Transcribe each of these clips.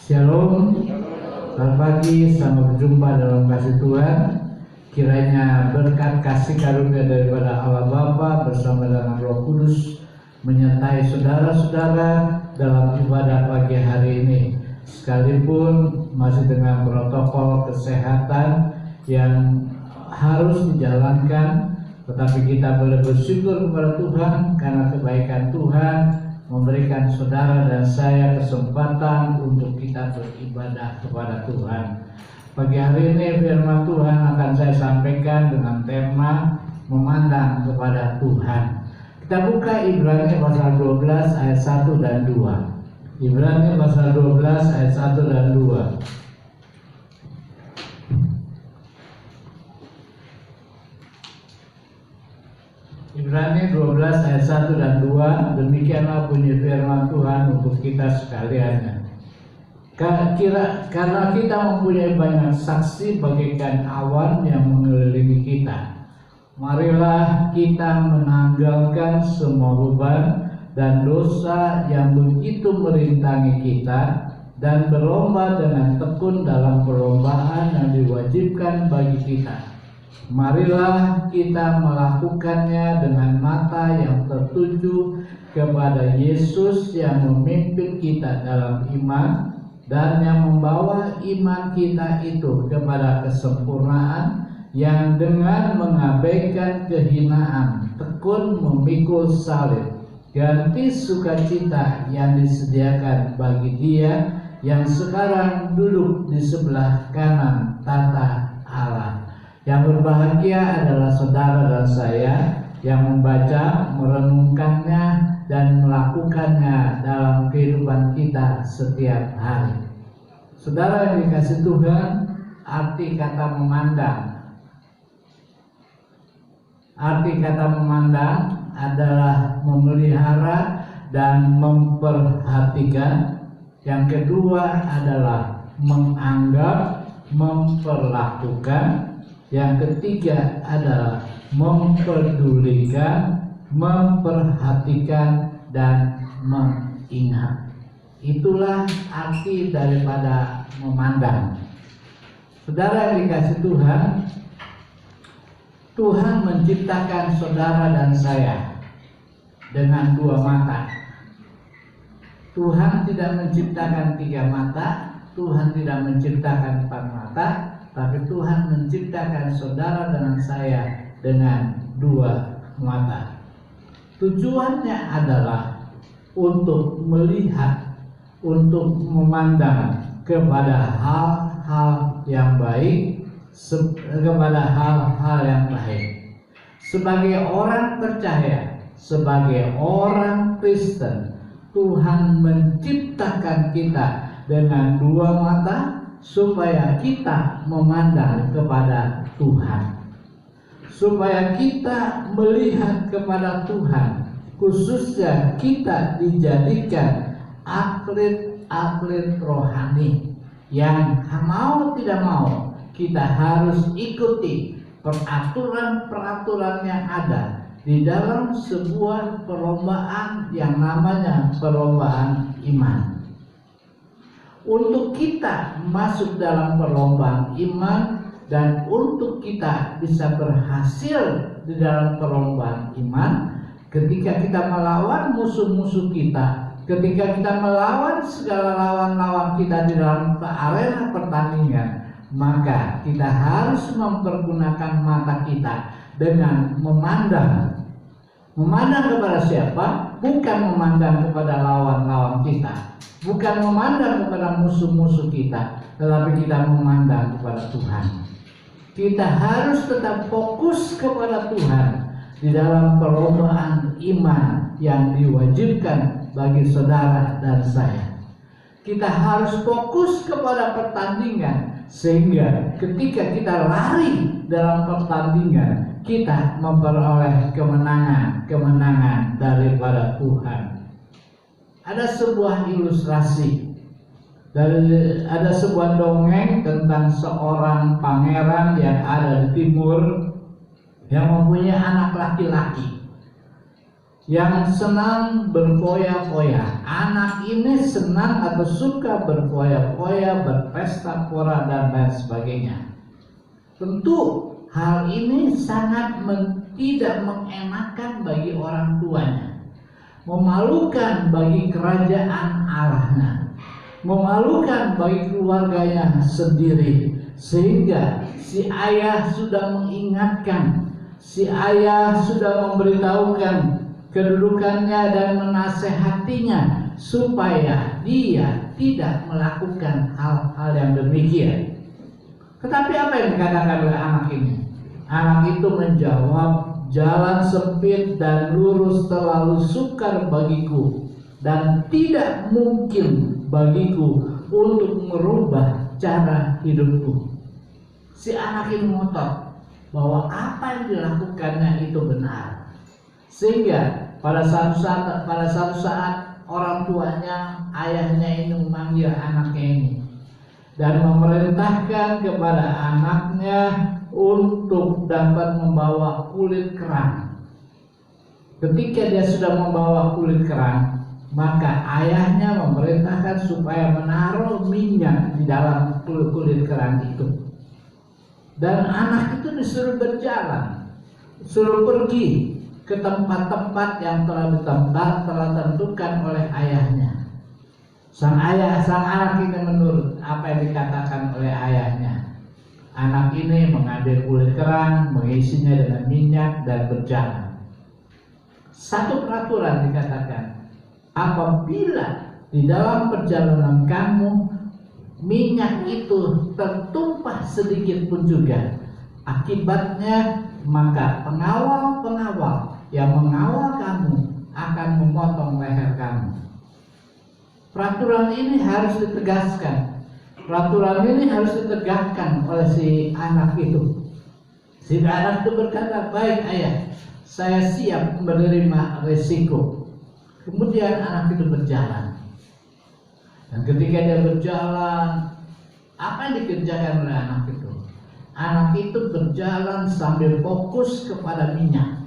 Shalom, selamat pagi, selamat berjumpa dalam kasih Tuhan. Kiranya berkat kasih karunia daripada Allah Bapa bersama dengan Roh Kudus menyertai saudara-saudara dalam ibadah pagi hari ini. Sekalipun masih dengan protokol kesehatan yang harus dijalankan, tetapi kita boleh bersyukur kepada Tuhan karena kebaikan Tuhan memberikan saudara dan saya kesempatan untuk kita beribadah kepada Tuhan. Pagi hari ini firman Tuhan akan saya sampaikan dengan tema memandang kepada Tuhan. Kita buka Ibrani pasal 12 ayat 1 dan 2. Ibrani pasal 12 ayat 1 dan 2. Ibrani 12 ayat 1 dan 2. Demikianlah bunyi firman Tuhan untuk kita sekalian. Karena kita mempunyai banyak saksi bagaikan awan yang mengelilingi kita, marilah kita menanggalkan semua beban dan dosa yang begitu merintangi kita, dan berlomba dengan tekun dalam perlombaan yang diwajibkan bagi kita. Marilah kita melakukannya dengan mata yang tertuju kepada Yesus yang memimpin kita dalam iman dan yang membawa iman kita itu kepada kesempurnaan, yang dengan mengabaikan kehinaan tekun memikul salib, ganti sukacita yang disediakan bagi Dia yang sekarang duduk di sebelah kanan tata Allah. Yang berbahagia adalah saudara dan saya yang membaca, merenungkannya, dan melakukannya dalam kehidupan kita setiap hari. Saudara yang dikasihi Tuhan, arti kata memandang. Arti kata memandang adalah memelihara dan memperhatikan. Yang kedua adalah menganggap, memperlakukan. Yang ketiga adalah memperdulikan, memperhatikan, dan mengingat. Itulah arti daripada memandang. Saudara yang dikasihi Tuhan, Tuhan menciptakan saudara dan saya dengan dua mata. Tuhan tidak menciptakan tiga mata, Tuhan tidak menciptakan empat mata, tapi Tuhan menciptakan saudara dengan saya dengan dua mata. Tujuannya adalah untuk melihat, untuk memandang kepada hal-hal yang baik, kepada hal-hal yang baik. Sebagai orang percaya, sebagai orang Kristen, Tuhan menciptakan kita dengan dua mata supaya kita memandang kepada Tuhan, supaya kita melihat kepada Tuhan, khususnya kita dijadikan atlet rohani yang mau tidak mau kita harus ikuti peraturan-peraturan yang ada di dalam sebuah perlombaan yang namanya perlombaan iman. Untuk kita masuk dalam perlombaan iman dan untuk kita bisa berhasil di dalam perlombaan iman, ketika kita melawan musuh-musuh kita, ketika kita melawan segala lawan-lawan kita di dalam arena pertandingan, maka kita harus mempergunakan mata kita dengan memandang. Memandang kepada siapa? Bukan memandang kepada lawan-lawan kita, bukan memandang kepada musuh-musuh kita, tetapi kita memandang kepada Tuhan. Kita harus tetap fokus kepada Tuhan di dalam perlombaan iman yang diwajibkan bagi saudara dan saya. Kita harus fokus kepada pertandingan, sehingga ketika kita lari dalam pertandingan, kita memperoleh kemenangan daripada Tuhan. Ada sebuah ilustrasi, ada sebuah dongeng tentang seorang pangeran yang ada di timur yang mempunyai anak laki-laki. yang senang berfoya-foya. Anak ini senang atau suka berfoya-foya, berpesta pora dan lain sebagainya. Tentu hal ini sangat tidak mengenakan bagi orang tuanya, memalukan bagi kerajaan Allahnya, memalukan bagi keluarganya sendiri, sehingga si ayah sudah mengingatkan, si ayah sudah memberitahukan kedudukannya dan menasehatinya supaya dia tidak melakukan hal-hal yang demikian. Tetapi apa yang dikatakan oleh anak ini? Anak itu menjawab, jalan sempit dan lurus terlalu sukar bagiku, dan tidak mungkin bagiku untuk merubah cara hidupku. Si anak ini ngotot bahwa apa yang dilakukannya itu benar, sehingga pada satu saat orang tuanya, ayahnya ini memanggil anaknya ini dan memerintahkan kepada anaknya untuk dapat membawa kulit kerang. Ketika dia sudah membawa kulit kerang, maka ayahnya memerintahkan supaya menaruh minyak di dalam kulit kerang itu. Dan anak itu disuruh berjalan, suruh pergi ke tempat-tempat yang telah tentukan oleh ayahnya. Sang anak ini menurut apa yang dikatakan oleh ayahnya. Anak ini mengambil kulit kerang, mengisinya dengan minyak dan berjalan. Satu peraturan dikatakan, apabila di dalam perjalanan kamu minyak itu tertumpah sedikit pun juga, akibatnya maka pengawal-pengawal yang mengawal kamu akan memotong leher kamu. Peraturan ini harus ditegaskan. Peraturan ini harus ditegakkan oleh si anak itu. Si anak itu berkata, baik ayah, saya siap menerima resiko. Kemudian anak itu berjalan. Dan ketika dia berjalan, apa yang dikerjakan oleh anak itu? Anak itu berjalan sambil fokus kepada minyak.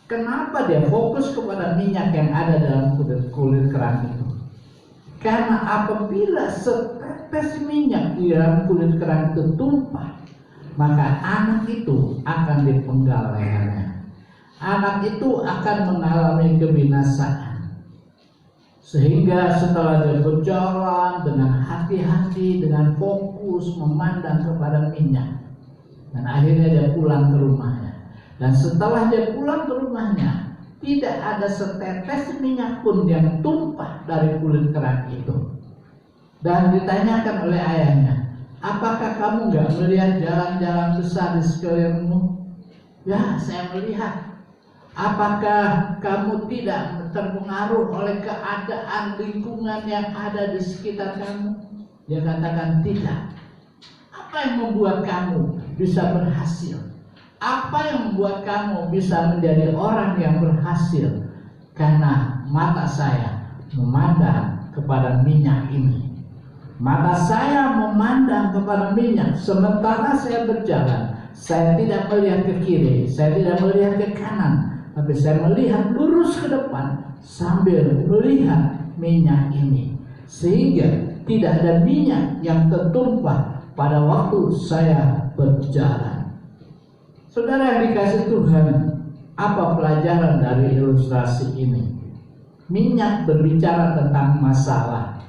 Kenapa dia fokus kepada minyak yang ada dalam kulit kerang itu? Karena apabila setetes minyak di dalam kulit kerang itu tumpah, maka anak itu akan dipenggal lehernya. Anak itu akan mengalami kebinasaan. Sehingga setelah dia berjalan dengan hati-hati, dengan fokus memandang kepada minyak, dan akhirnya dia pulang ke rumahnya. Dan setelah dia pulang ke rumahnya, tidak ada setetes minyak pun yang tumpah dari kulit kerang itu. Dan ditanyakan oleh ayahnya, apakah kamu nggak melihat jalan-jalan besar di sekelilingmu? Ya, saya melihat. Apakah kamu tidak terpengaruh oleh keadaan lingkungan yang ada di sekitar kamu? Dia katakan tidak. Apa yang membuat kamu bisa berhasil? Apa yang membuat kamu bisa menjadi orang yang berhasil? Karena mata saya memandang kepada minyak ini. Mata saya memandang kepada minyak. Sementara saya berjalan, saya tidak melihat ke kiri, saya tidak melihat ke kanan, tapi saya melihat lurus ke depan sambil melihat minyak ini. Sehingga tidak ada minyak yang tertumpah pada waktu saya berjalan. Saudara yang dikasih Tuhan, apa pelajaran dari ilustrasi ini? Minyak berbicara tentang masalah.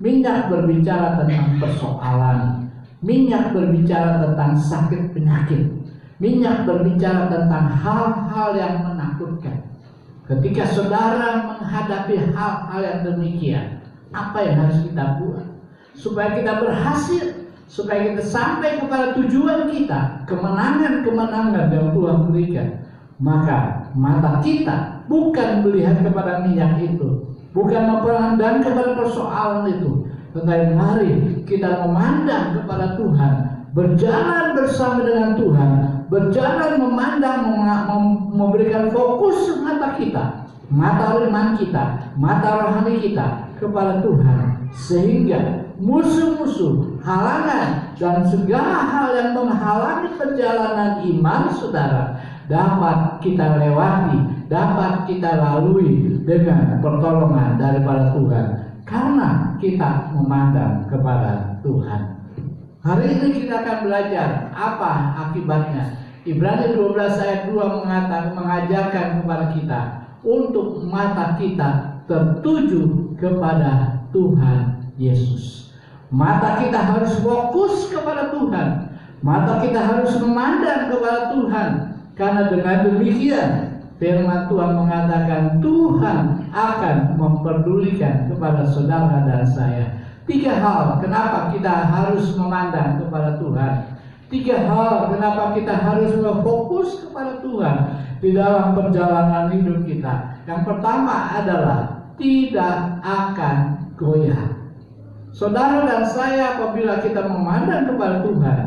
Minyak berbicara tentang persoalan. Minyak berbicara tentang sakit penyakit. Minyak berbicara tentang hal-hal yang menakutkan. Ketika saudara menghadapi hal-hal yang demikian, apa yang harus kita buat supaya kita berhasil? Supaya kita sampai kepada tujuan kita, kemenangan-kemenangan yang Tuhan berikan. Maka mata kita bukan melihat kepada minyak itu, bukan memandang kepada persoalan itu, tetapi mari kita memandang kepada Tuhan, berjalan bersama dengan Tuhan, berjalan memandang, memberikan fokus mata kita, mata iman kita, mata rohani kita kepada Tuhan, sehingga musuh-musuh, halangan, dan segala hal yang menghalangi perjalanan iman saudara dapat kita lewati, dapat kita lalui dengan pertolongan daripada Tuhan, karena kita memandang kepada Tuhan. Hari ini kita akan belajar apa akibatnya. Ibrani 12 ayat 2 mengajarkan kepada kita untuk mata kita tertuju kepada Tuhan Yesus. Mata kita harus fokus kepada Tuhan. Mata kita harus memandang kepada Tuhan. Karena dengan demikian firman Tuhan mengatakan Tuhan akan memperdulikan kepada saudara dan saya. 3 hal kenapa kita harus memandang kepada Tuhan. 3 hal kenapa kita harus berfokus kepada Tuhan di dalam perjalanan hidup kita. Yang pertama adalah tidak akan goyah. Saudara dan saya apabila kita memandang kepada Tuhan,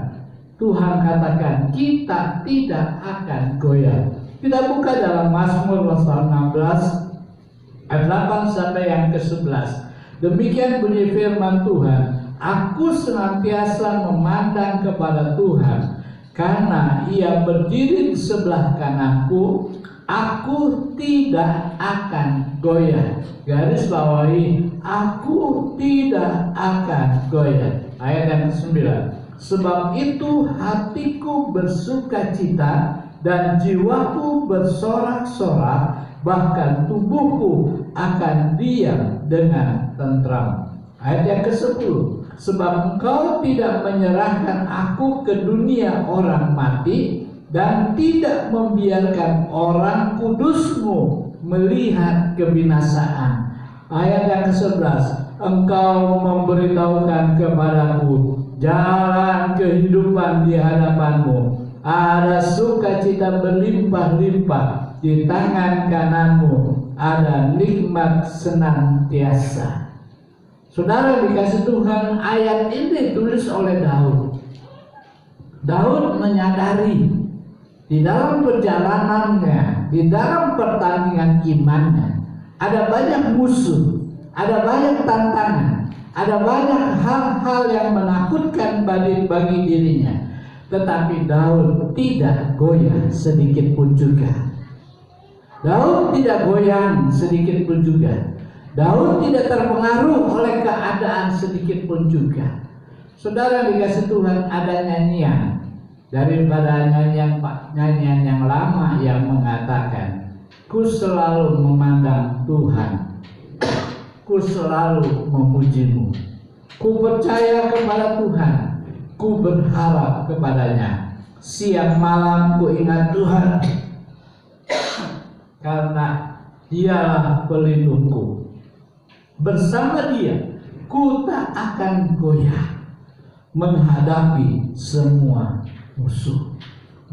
Tuhan katakan kita tidak akan goyah. Kita buka dalam Mazmur pasal 16 ayat 8 sampai yang ke-11. Demikian bunyi firman Tuhan, aku senantiasa memandang kepada Tuhan, karena Ia berdiri di sebelah kananku, aku tidak akan goyah. Garis bawahi, aku tidak akan goyah. Ayat yang ke-9. Sebab itu hatiku bersukacita dan jiwaku bersorak-sorak, bahkan tubuhku akan diam dengan tentram. Ayat yang ke-10. Sebab engkau tidak menyerahkan aku ke dunia orang mati, dan tidak membiarkan orang kudusmu melihat kebinasaan. Ayat yang ke-11. Engkau memberitahukan kepadaku jalan kehidupan di hadapanmu. Ada sukacita berlimpah-limpah di tangan kananmu. Ada nikmat senantiasa. Saudara dikasih Tuhan, ayat ini ditulis oleh Daud. Daud menyadari di dalam perjalanannya, di dalam pertandingan imannya, ada banyak musuh, ada banyak tantangan, ada banyak hal-hal yang menakutkan bagi dirinya. Tetapi Daud tidak goyah sedikit pun juga. Daud tidak goyang sedikit pun juga. Daud tidak terpengaruh oleh keadaan sedikit pun juga. Saudara dikasih Tuhan, ada nyanyian daripada nyanyian yang lama yang mengatakan, ku selalu memandang Tuhan, ku selalu memujimu, ku percaya kepada Tuhan, ku berharap kepadanya, siang malam ku ingat Tuhan, karena Dialah pelindungku. Bersama Dia ku tak akan goyah menghadapi semua musuh.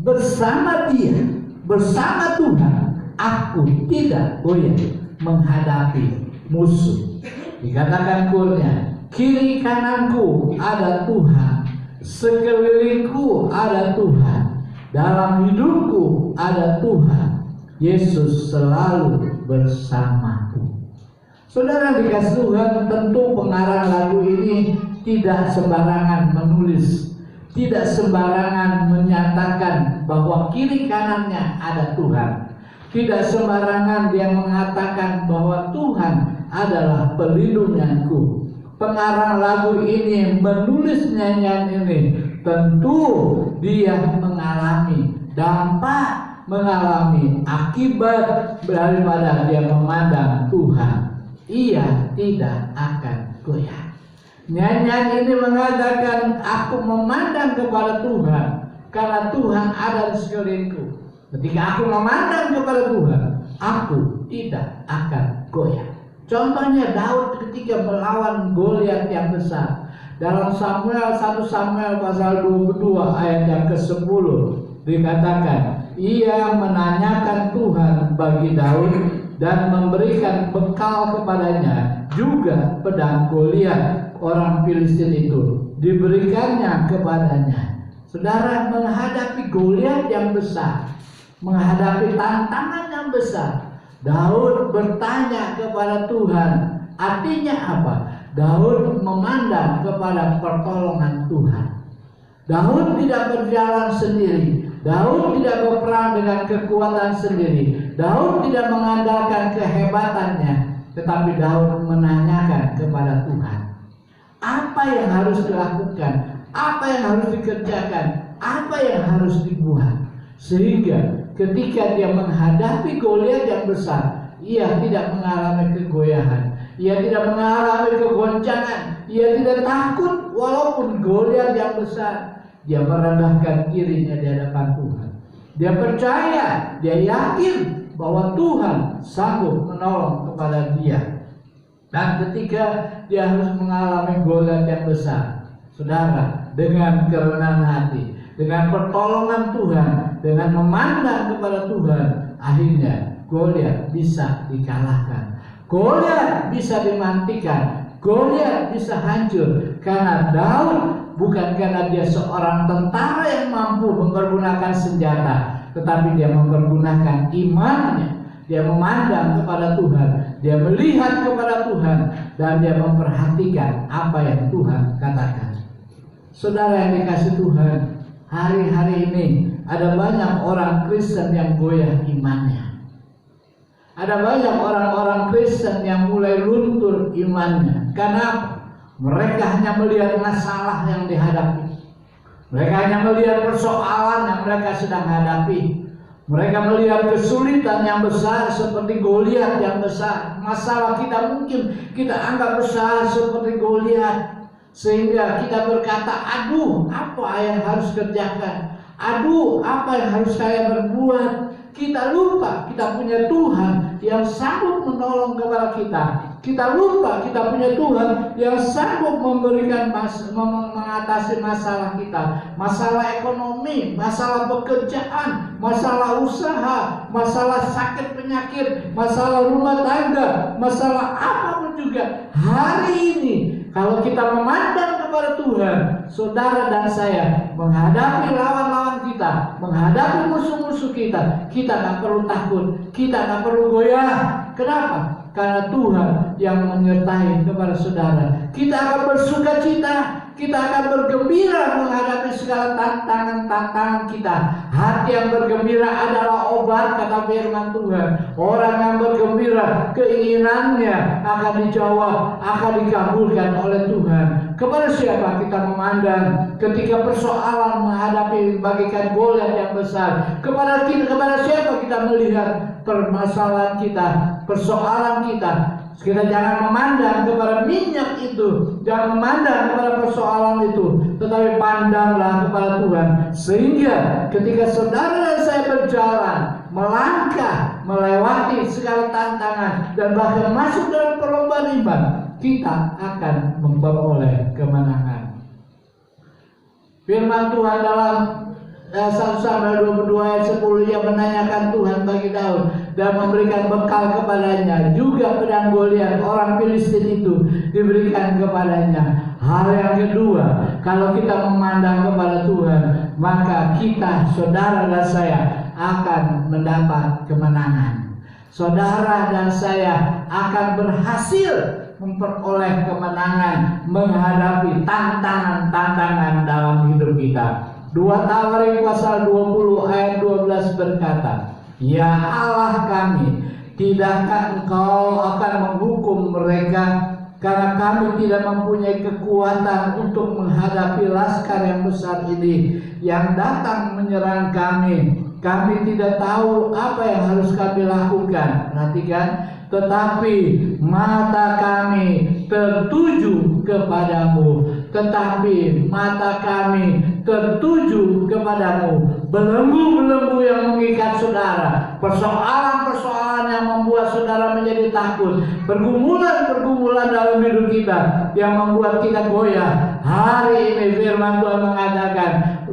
Bersama Dia, bersama Tuhan, aku tidak goyah menghadapi musuh. Dikatakan Qur'annya, kiri kananku ada Tuhan, sekelilingku ada Tuhan, dalam hidupku ada Tuhan. Yesus selalu bersamaku. Saudara dikasih Tuhan, tentu pengarang lagu ini tidak sembarangan menulis, tidak sembarangan menyatakan bahwa kiri kanannya ada Tuhan. Tidak sembarangan dia mengatakan bahwa Tuhan adalah pelindunganku. Pengarang lagu ini menulis nyanyian ini, tentu dia mengalami dampak, mengalami akibat daripada dia memandang Tuhan. Ia tidak akan goyah. Nyanyian ini mengatakan, aku memandang kepada Tuhan karena Tuhan ada di sekelilingku. Ketika aku memandang kepada Tuhan, aku tidak akan goyah. Contohnya Daud ketika melawan Goliat yang besar. Dalam 1 Samuel pasal 22 ayat yang ke-10 dikatakan, ia menanyakan Tuhan bagi Daud dan memberikan bekal kepadanya, juga pedang Goliat orang Filistin itu diberikannya kepadanya. Saudara, menghadapi Goliat yang besar, menghadapi tantangan yang besar, Daud bertanya kepada Tuhan. Artinya apa? Daud memandang kepada pertolongan Tuhan. Daud tidak berjalan sendiri. Daud tidak berperang dengan kekuatan sendiri. Daud tidak mengandalkan kehebatannya, tetapi Daud menanyakan kepada Tuhan, apa yang harus dilakukan, apa yang harus dikerjakan, apa yang harus dibuat, sehingga ketika dia menghadapi Goliat yang besar, ia tidak mengalami kegoyahan, ia tidak mengalami kegoncangan, ia tidak takut walaupun Goliat yang besar. Dia merendahkan dirinya di hadapan Tuhan. Dia percaya, dia yakin bahwa Tuhan sanggup menolong kepada dia. Dan ketika dia harus mengalami Goliat yang besar, saudara, dengan kerendahan hati, dengan pertolongan Tuhan, dengan memandang kepada Tuhan, akhirnya Goliat bisa dikalahkan. Goliat bisa dimantikan, Goliat bisa hancur karena Daud bukan karena dia seorang tentara yang mampu mempergunakan senjata, tetapi dia mempergunakan imannya. Dia memandang kepada Tuhan, dia melihat kepada Tuhan, dan dia memperhatikan apa yang Tuhan katakan. Saudara yang dikasihi Tuhan, hari-hari ini ada banyak orang Kristen yang goyah imannya. Ada banyak orang-orang Kristen yang mulai luntur imannya. Kenapa? Mereka hanya melihat masalah yang dihadapi. Mereka hanya melihat persoalan yang mereka sedang hadapi. Mereka melihat kesulitan yang besar seperti Goliat yang besar. Masalah kita mungkin kita anggap besar seperti Goliat, sehingga kita berkata, aduh, apa yang harus kerjakan? Aduh, apa yang harus saya berbuat? Kita lupa kita punya Tuhan yang sanggup menolong kepada kita. Kita lupa kita punya Tuhan yang sanggup memberikan mengatasi masalah kita. Masalah ekonomi, masalah pekerjaan, masalah usaha, masalah sakit penyakit, masalah rumah tangga, masalah apapun juga. Hari ini kalau kita memandang kepada Tuhan, saudara dan saya menghadapi lawan-lawan kita, menghadapi musuh-musuh kita, kita nggak perlu takut, kita nggak perlu goyah. Kenapa? Karena Tuhan yang menyertai kepada saudara. Kita akan bersuka cita, kita akan bergembira menghadapi segala tantangan kita. Hati yang bergembira adalah obat, kata firman Tuhan. Orang yang bergembira, keinginannya akan dijawab, akan dikabulkan oleh Tuhan. Kepada siapa kita memandang ketika persoalan menghadapi bagikan Goliat yang besar? Kepada siapa kita melihat permasalahan kita, persoalan kita? Kita jangan memandang kepada minyak itu, jangan memandang kepada persoalan itu, tetapi pandanglah kepada Tuhan. Sehingga ketika saudara dan saya berjalan, melangkah, melewati segala tantangan, dan bahkan masuk dalam perlombaan iman, kita akan memperoleh kemenangan. Firman Tuhan dalam 1 Samuel 22 ayat 10, ia menanyakan Tuhan bagi Daud dan memberikan bekal kepadanya. Juga pedang Goliat orang Filistin itu diberikan kepadanya. Hal yang kedua, kalau kita memandang kepada Tuhan, maka kita, saudara dan saya, akan mendapat kemenangan. Saudara dan saya akan berhasil memperoleh kemenangan menghadapi tantangan-tantangan dalam hidup kita. 2 Tawarik pasal 20 ayat 12 berkata, ya Allah kami, tidakkah engkau akan menghukum mereka, karena kami tidak mempunyai kekuatan untuk menghadapi laskar yang besar ini yang datang menyerang kami. Kami tidak tahu apa yang harus kami lakukan. Perhatikan, tetapi mata kami tertuju kepadamu, tetapi mata kami tertuju kepadamu. Belenggu-belenggu yang mengikat saudara, persoalan-persoalan yang membuat saudara menjadi takut, pergumulan-pergumulan dalam hidup kita yang membuat kita goyah. Hari ini firman Tuhan mengatakan,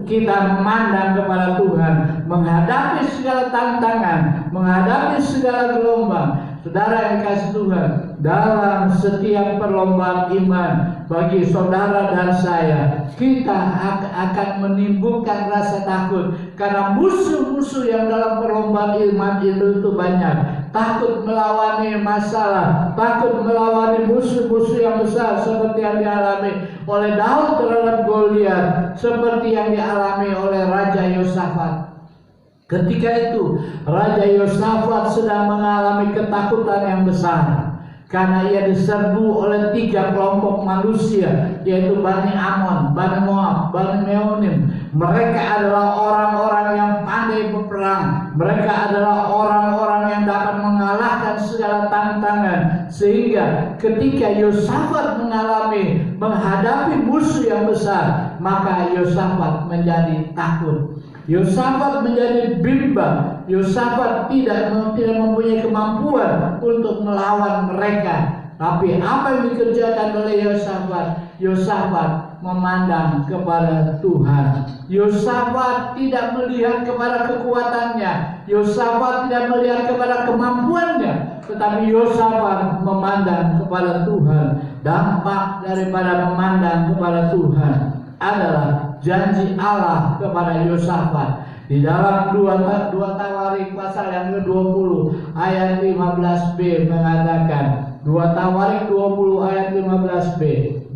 kita memandang kepada Tuhan, menghadapi segala tantangan, menghadapi segala gelombang. Saudara yang dikasihi Tuhan, dalam setiap perlombaan iman bagi saudara dan saya, kita akan menimbulkan rasa takut karena musuh-musuh yang dalam perlombaan iman itu banyak. takut melawani masalah, takut melawani musuh-musuh yang besar seperti yang dialami oleh Daud terhadap Goliat, seperti yang dialami oleh Raja Yosafat. Ketika itu Raja Yosafat sedang mengalami ketakutan yang besar karena ia diserbu oleh 3 kelompok manusia, yaitu Bani Amon, Bani Moab, Bani Meonim. Mereka adalah orang-orang yang pandai berperang. Mereka adalah orang-orang yang dapat mengalahkan segala tantangan. Sehingga ketika Yosafat menghadapi musuh yang besar, maka Yosafat menjadi takut. Yosafat menjadi bimbang. Yosafat tidak mempunyai kemampuan untuk melawan mereka. Tapi apa yang dikerjakan oleh Yosafat? Yosafat memandang kepada Tuhan. Yosafat tidak melihat kepada kekuatannya. Yosafat tidak melihat kepada kemampuannya, tetapi Yosafat memandang kepada Tuhan. Dampak daripada memandang kepada Tuhan adalah janji Allah kepada Yosafat. Di dalam 2 Tawarik pasal yang ke-20 ayat 15b mengatakan, 2 Tawarik 20 ayat 15b,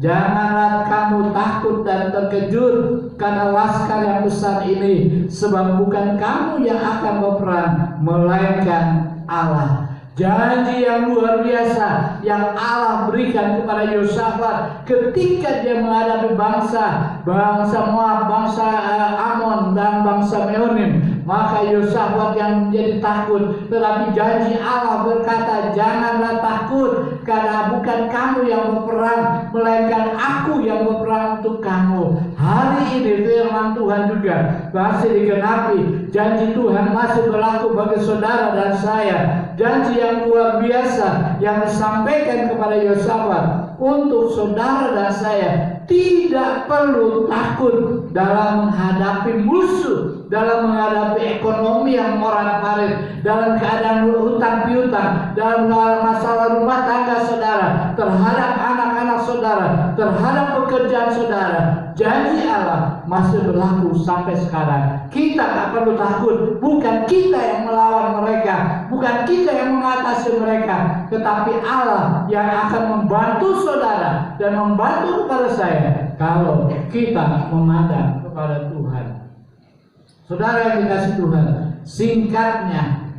janganlah kamu takut dan terkejut karena laskar yang besar ini, sebab bukan kamu yang akan berperang, melainkan Allah. Janji yang luar biasa yang Allah berikan kepada Yosafat ketika dia menghadapi bangsa Moab, bangsa Amon dan bangsa Meonim. Maka Yosafat yang menjadi takut, tetapi janji Allah berkata, janganlah takut karena bukan kamu yang berperang, melainkan aku yang berperang untuk kamu. Hari ini firman Tuhan juga masih digenapi. Janji Tuhan masih berlaku bagi saudara dan saya. Janji yang luar biasa yang disampaikan kepada Yosafat untuk saudara dan saya. Tidak perlu takut dalam menghadapi musuh, dalam menghadapi ekonomi yang morat-marit, dalam keadaan hutang piutang, dalam masalah rumah tangga saudara, terhadap anak-anak saudara, terhadap pekerjaan saudara. Janji Allah masih berlaku sampai sekarang. Kita tak perlu takut. Bukan kita yang melawan mereka, bukan kita yang mengatasi mereka, tetapi Allah yang akan membantu saudara dan membantu kepada saya kalau kita memandang kepada Tuhan. Saudara yang dikasihi Tuhan, singkatnya,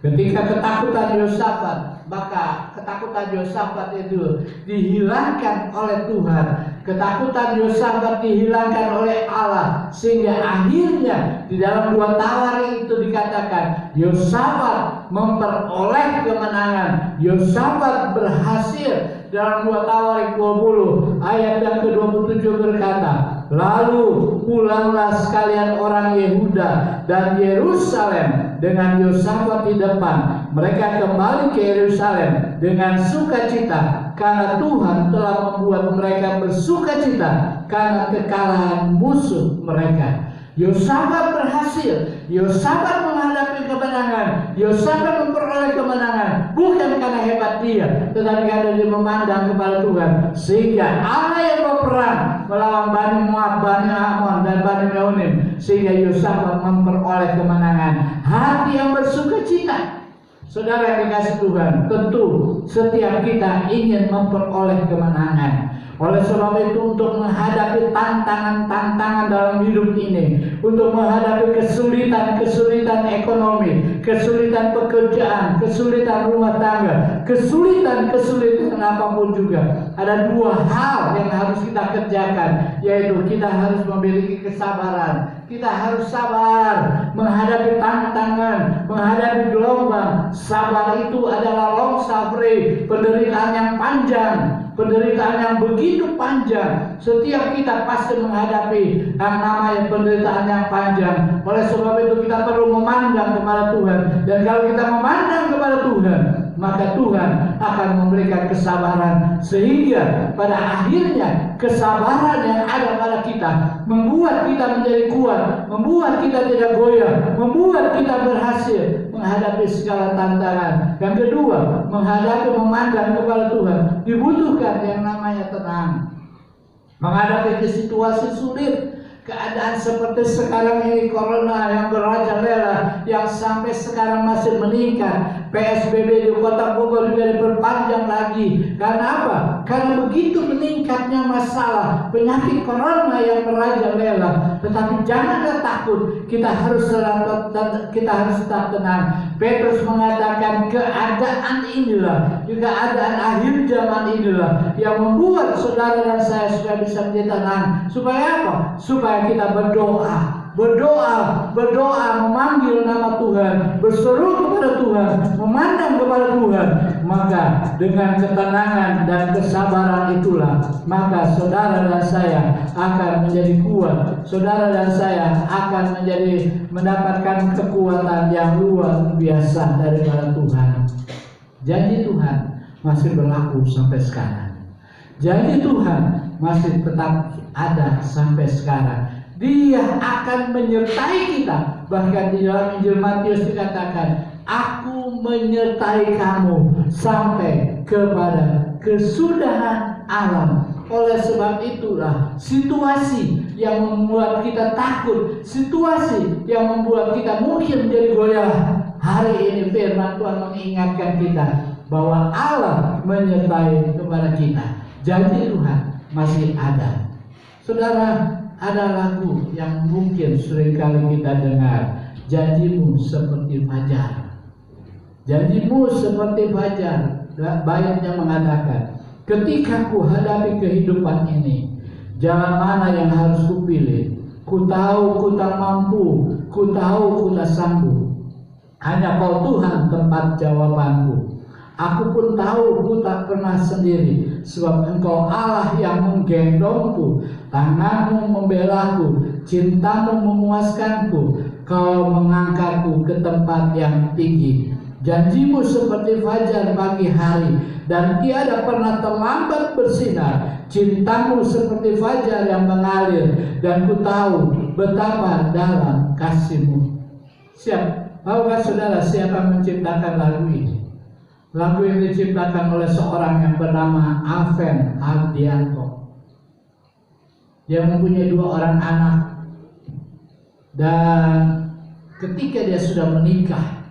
ketika ketakutan Yosafat, maka ketakutan Yosafat itu dihilangkan oleh Tuhan. Ketakutan Yosafat dihilangkan oleh Allah, sehingga akhirnya di dalam 2 Tawarik itu dikatakan Yosafat memperoleh kemenangan. Yosafat berhasil. Dalam 2 Tawarik 20 ayat yang ke-27 berkata, lalu pulanglah sekalian orang Yehuda dan Yerusalem dengan Yosafat di depan. Mereka kembali ke Yerusalem dengan sukacita karena Tuhan telah membuat mereka bersukacita karena kekalahan musuh mereka. Yosafat berhasil. Yosafat menghadapi kemenangan. Yosafat memperoleh kemenangan bukan karena hebat dia, tetapi karena dia memandang kepada Tuhan. Sehingga Allah yang berperang melawan Bani Moab, Bani Amon dan Bani Meonim, sehingga Yosafat memperoleh kemenangan. Hati yang bersukacita. Saudara yang dikasihi Tuhan, tentu setiap kita ingin memperoleh kemenangan. Oleh sebab itu, untuk menghadapi tantangan-tantangan dalam hidup ini, untuk menghadapi kesulitan-kesulitan ekonomi, kesulitan pekerjaan, kesulitan rumah tangga, kesulitan-kesulitan apapun juga, ada 2 hal yang harus kita kerjakan, yaitu kita harus memiliki kesabaran. Kita harus sabar menghadapi tantangan, menghadapi gelombang. Sabar itu adalah long suffering, penderitaan yang panjang, penderitaan yang begitu panjang. Setiap kita pasti menghadapi yang namanya penderitaan yang panjang. Oleh sebab itu kita perlu memandang kepada Tuhan. Dan kalau kita memandang kepada Tuhan, maka Tuhan akan memberikan kesabaran, sehingga pada akhirnya kesabaran yang ada pada kita membuat kita menjadi kuat, membuat kita tidak goyah, membuat kita berhasil menghadapi segala tantangan. Yang kedua, memandang kepada Tuhan dibutuhkan yang namanya tenang. Menghadapi situasi sulit, keadaan seperti sekarang ini, corona yang merajalela, yang sampai sekarang masih meningkat, PSBB di Kota Bogor juga diperpanjang lagi. Karena apa? Karena begitu meningkatnya masalah penyakit corona yang merajalela. Tetapi janganlah takut, kita harus tetap tenang. Petrus mengatakan keadaan inilah, juga keadaan akhir zaman inilah yang membuat saudara dan saya supaya bisa menjadi tenang. Supaya apa? Supaya kita berdoa, memanggil nama Tuhan, berseru kepada Tuhan, memandang kepada Tuhan. Maka dengan ketenangan dan kesabaran itulah, maka saudara dan saya akan menjadi kuat. Saudara dan saya akan mendapatkan kekuatan yang luar biasa daripada Tuhan. Janji Tuhan masih berlaku sampai sekarang. Janji Tuhan masih tetap ada sampai sekarang. Dia akan menyertai kita. Bahkan di dalam Injil Matius dikatakan, aku menyertai kamu sampai kepada kesudahan alam. Oleh sebab itulah situasi yang membuat kita takut, situasi yang membuat kita mungkin menjadi goyah, hari ini firman Tuhan mengingatkan kita bahwa Allah menyertai kepada kita. Janji Tuhan masih ada. Saudara, ada lagu yang mungkin seringkali kita dengar, janjimu seperti fajar. Janjimu seperti fajar. Baiknya mengatakan, ketika ku hadapi kehidupan ini, jalan mana yang harus kupilih? Ku tahu ku tak mampu, ku tahu ku tak sanggup. Hanya Kau Tuhan tempat jawabanku. Aku pun tahu ku tak pernah sendiri, sebab Engkau Allah yang menggendongku, tanganmu membelaku, cintamu memuaskanku, Kau mengangkatku ke tempat yang tinggi. Janjimu seperti fajar pagi hari, dan tiada pernah terlambat bersinar. Cintamu seperti fajar yang mengalir, dan ku tahu betapa dalam kasihmu. Tahukah saudara siapa menciptakan lagu ini? Lagu yang diciptakan oleh seorang yang bernama Alven Ardianto. Dia mempunyai 2 orang anak, dan ketika dia sudah menikah,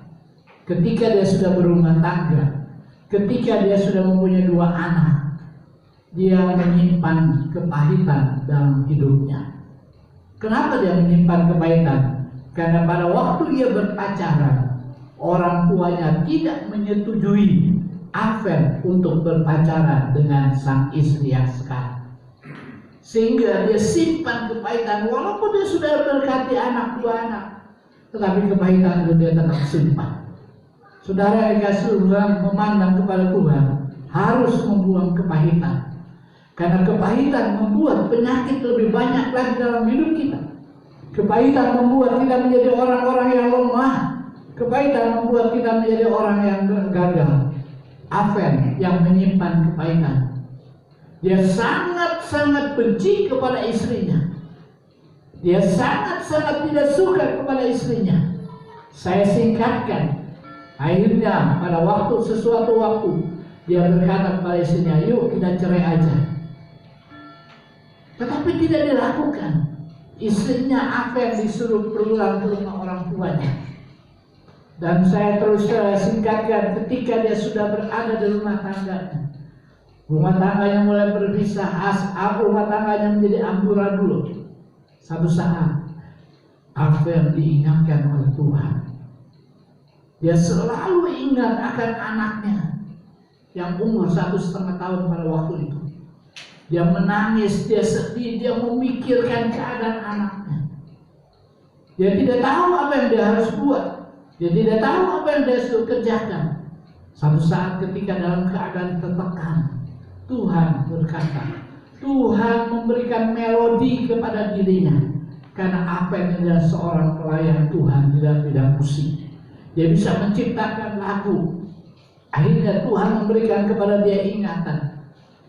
ketika dia sudah berumah tangga, ketika dia sudah mempunyai 2 anak, dia menyimpan kepahitan dalam hidupnya. Kenapa dia menyimpan kepahitan? Karena pada waktu ia berpacaran, orang tuanya tidak menyetujui Alven untuk berpacaran dengan sang istri yang sekarang. Sehingga dia simpan kepahitan, walaupun dia sudah berkati anak 2 anak, tetapi kepahitan itu dia tetap simpan. Saudara yang dikasihi Tuhan, memandang kepada Tuhan harus membuang kepahitan. Karena kepahitan membuat penyakit lebih banyak lagi dalam hidup kita. Kepahitan membuat kita menjadi orang-orang yang lemah. Kepahitan membuat kita menjadi orang yang gagal. Alven yang menyimpan kepahitan, dia sangat-sangat benci kepada istrinya. Dia sangat-sangat tidak suka kepada istrinya. Saya singkatkan. Akhirnya pada sesuatu waktu dia berkata kepada istrinya, yuk kita cerai aja. Tetapi tidak dilakukan. Istrinya Alven disuruh pulang ke rumah orang tuanya. Dan saya terus singkatkan, ketika dia sudah berada di rumah tangganya, rumah tangganya mulai berpisah, rumah tangganya menjadi amburadul. Satu saat Alven diingatkan oleh Tuhan. Dia selalu ingat akan anaknya yang umur 1,5 tahun pada waktu itu. Dia menangis, dia sedih, dia memikirkan keadaan anaknya. Dia tidak tahu apa yang dia harus buat. Dia tidak tahu apa yang dia harus kerjakan. Satu saat ketika dalam keadaan tertekan, Tuhan berkata, Tuhan memberikan melodi kepada dirinya. Karena Alven adalah seorang pelayan Tuhan di dalam bidang musik. Dia bisa menciptakan lagu. Akhirnya Tuhan memberikan kepada dia ingatan.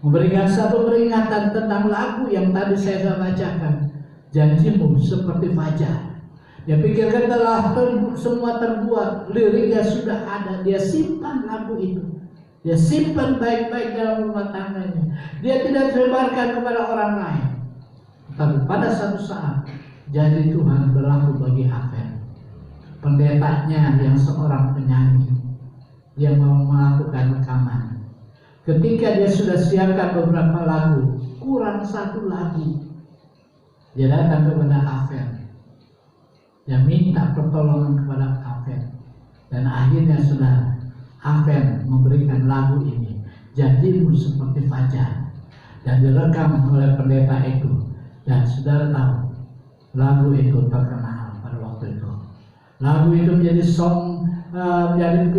Memberikan satu peringatan tentang lagu yang tadi saya bacakan. Janjimu seperti fajar. Dia pikirkan telah semua terbuat, liriknya sudah ada. Dia simpan lagu itu. Dia simpan baik-baik dalam rumah tangganya. Dia tidak sebarkan kepada orang lain. Tapi pada satu saat, janji Tuhan berlaku bagi Alven. Pendetanya yang seorang penyanyi, dia mau melakukan rekaman. Ketika dia sudah siapkan beberapa lagu, kurang satu lagu, dia datang kepada Aven. Dia minta pertolongan kepada Aven, dan akhirnya sudah Aven memberikan lagu ini, Janjimu Seperti Fajar, dan direkam oleh pendeta itu. Dan saudara tahu, lagu itu terkenal pada waktu itu. Lagu itu menjadi menjadi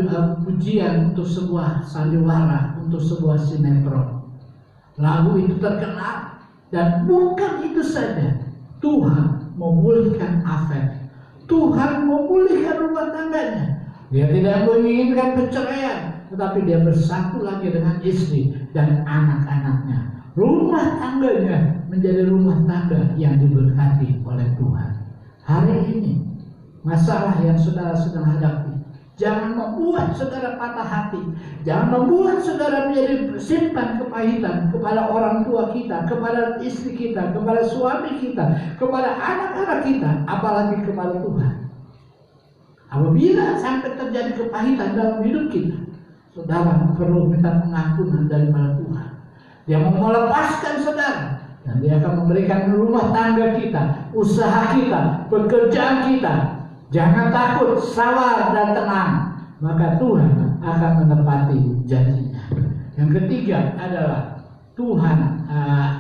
pujian untuk sebuah sandiwara, untuk sebuah sinetron. Lagu itu terkenal, dan bukan itu saja, Tuhan memulihkan Aven. Tuhan memulihkan rumah tangganya. Dia tidak menginginkan perceraian, tetapi dia bersatu lagi dengan istri dan anak-anaknya. Rumah tangganya menjadi rumah tangga yang diberkati oleh Tuhan. Hari ini, masalah yang saudara sedang hadapi, jangan membuat saudara patah hati. Jangan membuat saudara menjadi simpan kepahitan kepada orang tua kita, kepada istri kita, kepada suami kita, kepada anak-anak kita, apalagi kepada Tuhan. Apabila sampai terjadi kepahitan dalam hidup kita, saudara perlu minta pengampunan daripada Tuhan. Dia mau melepaskan saudara, dan dia akan memberikan rumah tangga kita, usaha kita, pekerjaan kita. Jangan takut, sabar dan tenang, maka Tuhan akan menepati janjinya. Yang ketiga adalah Tuhan,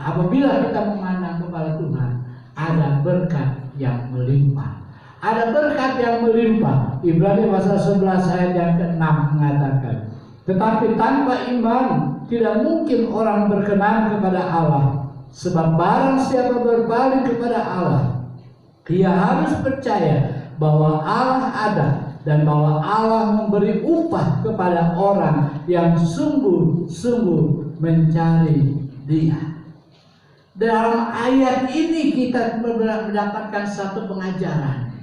apabila kita memandang kepada Tuhan, ada berkat yang melimpah. Ada berkat yang melimpah. Ibrani pasal 11 ayat yang ke-6 mengatakan, tetapi tanpa iman tidak mungkin orang berkenan kepada Allah. Sebab barang siapa berpaling kepada Allah, ia harus percaya bahwa Allah ada, dan bahwa Allah memberi upah kepada orang yang sungguh-sungguh mencari Dia. Dalam ayat ini kita mendapatkan satu pengajaran.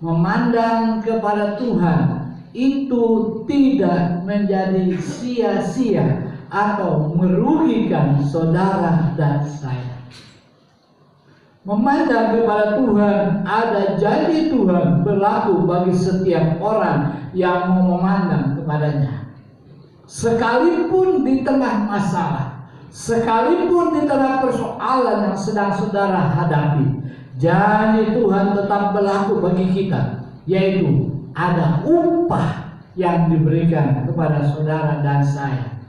Memandang kepada Tuhan itu tidak menjadi sia-sia atau merugikan saudara dan saya. Memandang kepada Tuhan, ada janji Tuhan berlaku bagi setiap orang yang mau memandang kepadanya. Sekalipun di tengah masalah, sekalipun di tengah persoalan yang sedang saudara hadapi, janji Tuhan tetap berlaku bagi kita, yaitu ada upah yang diberikan kepada saudara dan saya.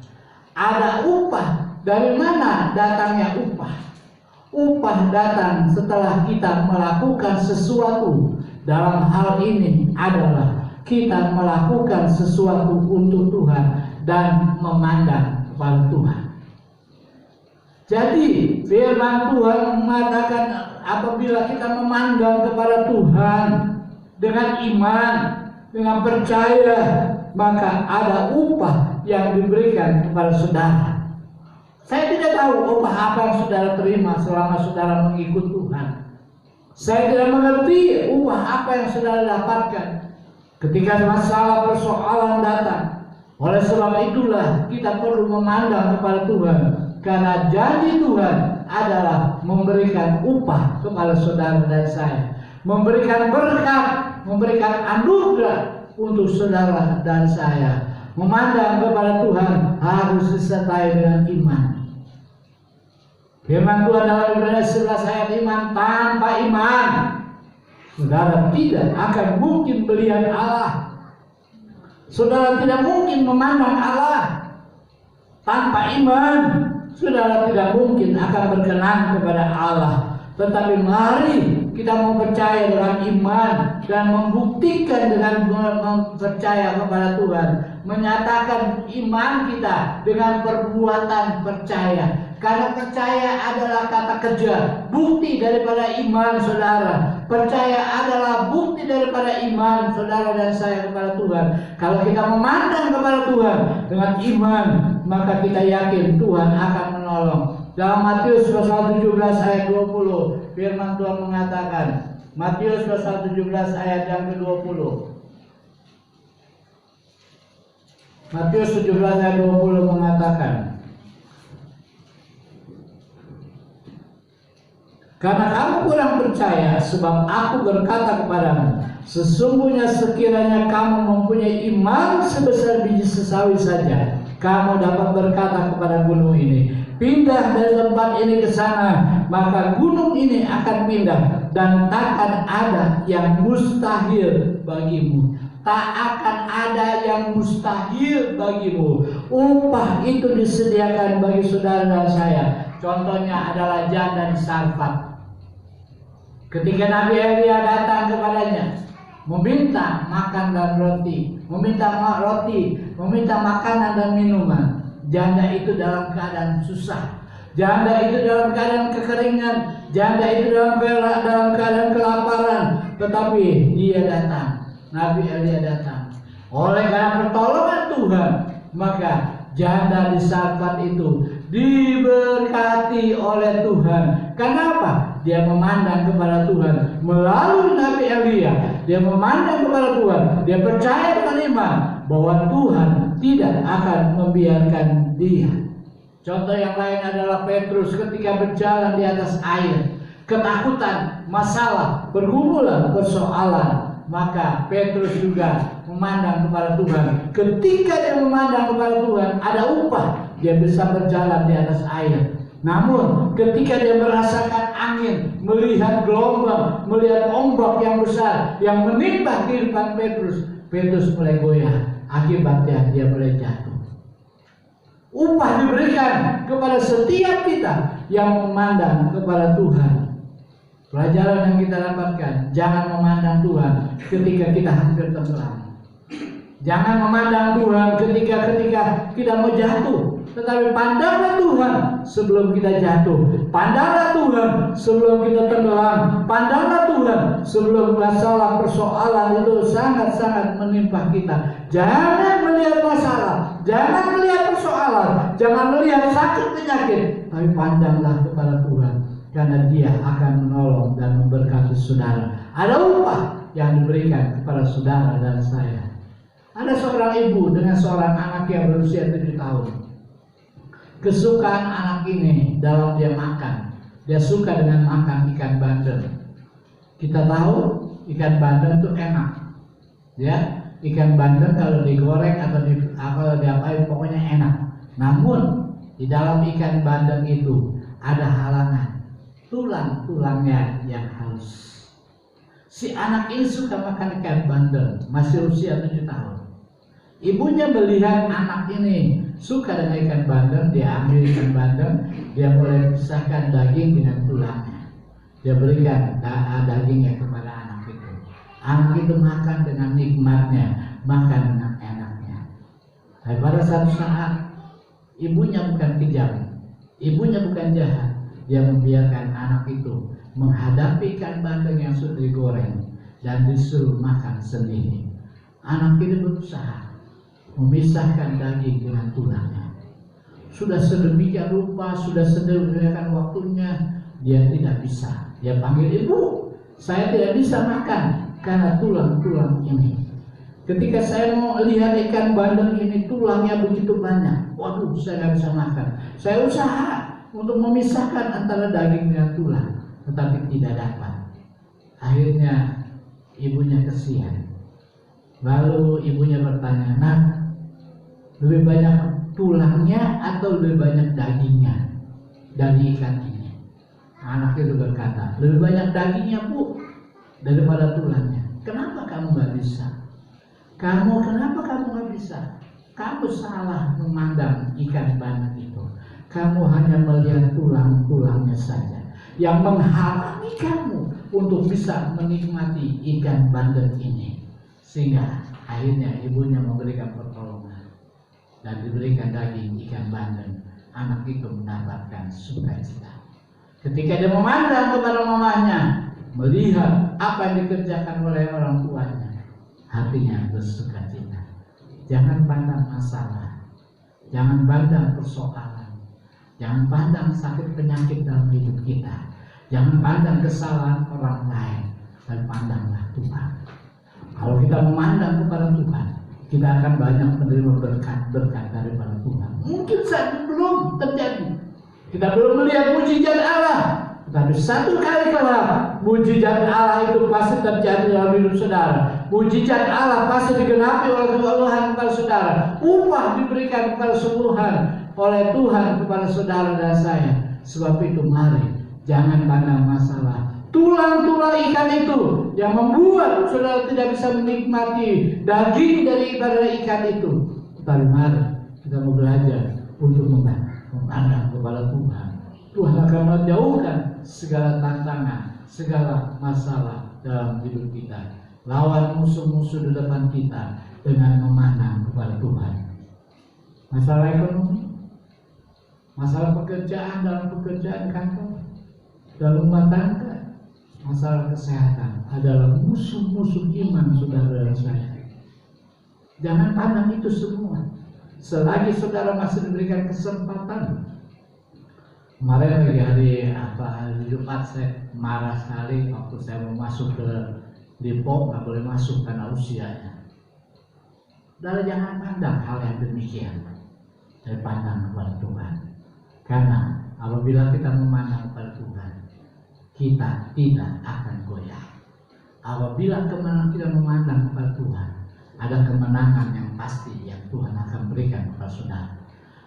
Ada upah. Dari mana datangnya upah? Upah datang setelah kita melakukan sesuatu. Dalam hal ini adalah kita melakukan sesuatu untuk Tuhan dan memandang kepada Tuhan. Jadi firman Tuhan mengatakan, apabila kita memandang kepada Tuhan dengan iman, dengan percaya, maka ada upah yang diberikan kepada saudara. Saya tidak tahu upah apa yang saudara terima selama saudara mengikut Tuhan. Saya tidak mengerti upah apa yang saudara dapatkan ketika masalah persoalan datang. Oleh sebab itulah kita perlu memandang kepada Tuhan, karena janji Tuhan adalah memberikan upah kepada saudara dan saya, memberikan berkat, memberikan anugerah untuk saudara dan saya. Memandang kepada Tuhan harus disertai dengan iman. Firman Tuhan dalam Ibrani 11 ayat iman, tanpa iman saudara tidak akan mungkin melihat Allah. Saudara tidak mungkin memandang Allah. Tanpa iman saudara tidak mungkin akan berkenan kepada Allah. Tetapi mari kita mau percaya dengan iman dan membuktikan dengan percaya kepada Tuhan, menyatakan iman kita dengan perbuatan percaya. Karena percaya adalah kata kerja, bukti daripada iman saudara. Percaya adalah bukti daripada iman saudara dan saya kepada Tuhan. Kalau kita memandang kepada Tuhan dengan iman, maka kita yakin Tuhan akan menolong. Dalam Matius pasal 17 ayat 20, firman Tuhan mengatakan, Matius pasal 17 ayat yang ke-20. Matius 17 ayat 20 mengatakan, Karena kamu kurang percaya, sebab aku berkata kepadamu, sesungguhnya sekiranya kamu mempunyai iman sebesar biji sesawi saja, kamu dapat berkata kepada gunung ini, pindah dari tempat ini ke sana, maka gunung ini akan pindah, dan takkan ada yang mustahil bagimu. Tak akan ada yang mustahil bagimu. Upah itu disediakan bagi saudara dan saya. Contohnya adalah janda di Sarfat. Ketika Nabi Elia datang kepadanya, meminta makan dan roti, meminta makanan dan minuman. Janda itu dalam keadaan susah, janda itu dalam keadaan kekeringan, janda itu dalam keadaan kelaparan. Tetapi dia datang, Nabi Elia datang. Oleh karena pertolongan Tuhan, maka janda di Sarfat itu diberkati oleh Tuhan. Kenapa? Dia memandang kepada Tuhan melalui Nabi Elia. Dia memandang kepada Tuhan. Dia percaya dengan iman bahwa Tuhan tidak akan membiarkan dia. Contoh yang lain adalah Petrus ketika berjalan di atas air. Ketakutan, masalah, pergumulan, persoalan. Maka Petrus juga memandang kepada Tuhan. Ketika dia memandang kepada Tuhan, ada upah. Dia bisa berjalan di atas air. Namun ketika dia merasakan angin, melihat gelombang, melihat ombak yang besar yang menimpa kehidupan Petrus, Petrus mulai goyah. Akibatnya dia mulai jatuh. Upah diberikan kepada setiap kita yang memandang kepada Tuhan. Pelajaran yang kita dapatkan, jangan memandang Tuhan ketika kita hampir tenggelam. Jangan memandang Tuhan ketika kita mau jatuh. Tetapi pandanglah Tuhan sebelum kita jatuh. Pandanglah Tuhan sebelum kita tenggelam. Pandanglah Tuhan sebelum masalah persoalan itu sangat-sangat menimpa kita. Jangan melihat masalah, jangan melihat persoalan, jangan melihat sakit penyakit, tapi pandanglah kepada Tuhan, karena Dia akan menolong dan memberkati saudara. Ada upah yang diberikan kepada saudara dan saya. Ada seorang ibu dengan seorang anak yang berusia 7 tahun. Kesukaan anak ini dalam dia makan, dia suka dengan makan ikan bandeng. Kita tahu ikan bandeng itu enak, ya. Ikan bandeng kalau digoreng atau diapain pokoknya enak. Namun di dalam ikan bandeng itu ada halangan, tulang-tulangnya yang halus. Si anak ini suka makan ikan bandeng, masih usia 7 tahun. Ibunya melihat anak ini suka dengan ikan bandeng, dia ambil ikan bandeng, dia mulai pisahkan daging dengan tulangnya. Dia berikan dagingnya kepada anak itu. Anak itu makan dengan nikmatnya, makan dengan enaknya. Tapi pada satu saat, ibunya bukan kejam, ibunya bukan jahat. Dia membiarkan anak itu menghadapi ikan bandeng yang sudah digoreng dan disuruh makan sendiri. Anak itu berusaha memisahkan daging dengan tulangnya. Sudah sedemikian rupa, sudah sedemikian waktunya, dia tidak bisa. Dia panggil, ibu, saya tidak bisa makan karena tulang-tulang ini. Ketika saya mau lihat ikan bandeng ini, tulangnya begitu banyak. Waduh, saya tidak bisa makan. Saya usaha untuk memisahkan antara daging dengan tulang, tetapi tidak dapat. Akhirnya ibunya kesian. Lalu ibunya bertanya, nak, lebih banyak tulangnya atau lebih banyak dagingnya dari ikan ini? Anak itu berkata, lebih banyak dagingnya, Bu, daripada tulangnya. Kenapa kamu gak bisa? Kenapa kamu gak bisa? Kamu salah memandang ikan bandeng itu. Kamu hanya melihat tulang-tulangnya saja yang menghalangi kamu untuk bisa menikmati ikan bandeng ini. Sehingga akhirnya ibunya memberikan pertolongan dan diberikan daging ikan bandeng. Anak itu mendapatkan sukacita. Ketika dia memandang kepada mamanya, melihat apa yang dikerjakan oleh orang tuanya, hatinya bersukacita. Jangan pandang masalah, jangan pandang persoalan, jangan pandang sakit penyakit dalam hidup kita, jangan pandang kesalahan orang lain, dan pandanglah Tuhan. Kalau kita memandang kepada Tuhan, kita akan banyak menerima berkat-berkat daripada Tuhan. Mungkin saat belum terjadi, kita belum melihat mujizat Allah, Tapi satu kali kelak mujizat Allah itu pasti terjadi dalam hidup saudara. Mujizat Allah pasti digenapi oleh Tuhan kepada saudara. Upah diberikan kepada Tuhan oleh Tuhan kepada saudara dan saya. Sebab itu mari jangan pandang masalah tulang-tulang ikan itu yang membuat saudara tidak bisa menikmati daging daripada ikan itu. Tapi mari kita mau belajar untuk memandang kepada Tuhan. Tuhan akan menjauhkan segala tantangan, segala masalah dalam hidup kita. Lawan musuh-musuh di depan kita dengan memandang kepada Tuhan. Masalah ekonomi, masalah pekerjaan dalam pekerjaan kantor, dalam rumah tangga, masalah kesehatan adalah musuh-musuh iman saudara dan saya. Jangan pandang itu semua. Selagi saudara masih diberikan kesempatan. Kemarin lagi hari Jumat saya marah sekali waktu saya mau masuk ke Depok, nggak boleh masuk karena usianya. Saudara jangan pandang hal yang demikian. Saya pandang kepada Tuhan. Karena apabila kita memandang kepada Tuhan, kita tidak akan goyah. Apabila kita memandang kepada Tuhan, ada kemenangan yang pasti yang Tuhan akan berikan kepada saudara.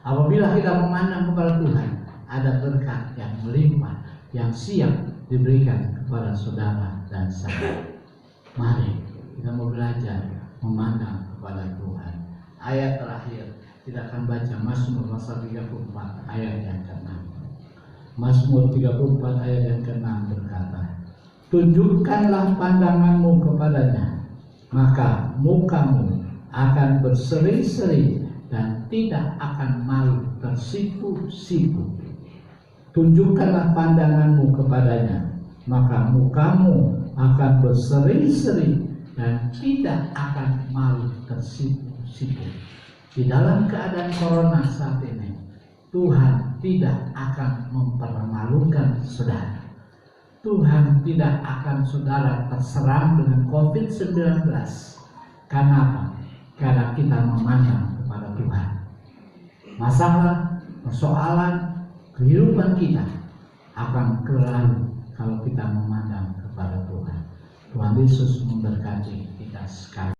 Apabila kita memandang kepada Tuhan, ada berkat yang melimpah yang siap diberikan kepada saudara dan saya. Mari kita mau belajar memandang kepada Tuhan. Ayat terakhir kita akan baca Mazmur pasal 34 ayat yang ke-6. Mazmur 34 ayat yang ke-6 berkata, tunjukkanlah pandanganmu kepadanya, maka mukamu akan berseri-seri dan tidak akan malu tersipu-sipu. Tunjukkanlah pandanganmu kepadanya, maka mukamu akan berseri-seri dan tidak akan malu tersipu-sipu. Di dalam keadaan corona saat ini, Tuhan tidak akan mempermalukan saudara. Tuhan tidak akan saudara terserang dengan COVID-19. Karena apa? Karena kita memandang kepada Tuhan. Masalah, persoalan, kehidupan kita akan berlalu kalau kita memandang kepada Tuhan. Tuhan Yesus memberkati kita sekali.